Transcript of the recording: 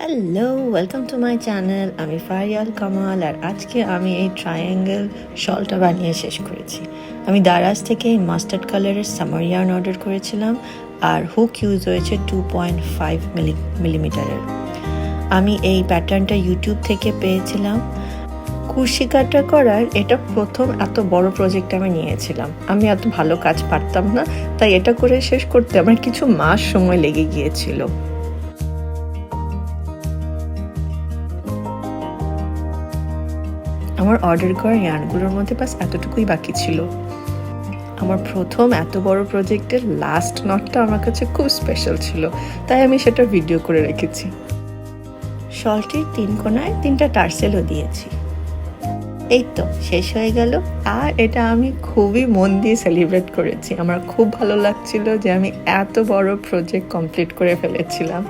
Hello, welcome to my channel. আমি ফারিয়াল কামাল, আর আজকে আমি এই ট্রায়াঙ্গেল শলটা বানিয়ে শেষ করেছি। আমি দারাজ থেকে এই মাস্টার্ড কালারের সামার ইয়ার্ন অর্ডার করেছিলাম, আর হুক ইউজ হয়েছে 2.5 মিলিমিটারের। আমি এই প্যাটার্নটা ইউটিউব থেকে পেয়েছিলাম। কুশি কাটা করার এটা প্রথম এত বড় প্রজেক্ট আমি নিয়েছিলাম। আমি এত ভালো কাজ পারতাম না, তাই এটা করে শেষ করতে আমার কিছু মাস সময় লেগে গিয়েছিল। আমার অর্ডার করা ইয়ার্নগুলোর মধ্যে বাস এতটুকুই বাকি ছিল। আমার প্রথম এত বড় প্রজেক্টের লাস্ট নটটা আমার কাছে খুব স্পেশাল ছিল, তাই আমি সেটা ভিডিও করে রেখেছি। শলটির 3 কোণায় 3টা টার্সেলও দিয়েছি। এই তো শেষ হয়ে গেল, আর এটা আমি খুবই মন দিয়ে সেলিব্রেট করেছি। আমার খুব ভালো লাগছিল যে আমি এত বড় প্রজেক্ট কমপ্লিট করে ফেলেছিলাম।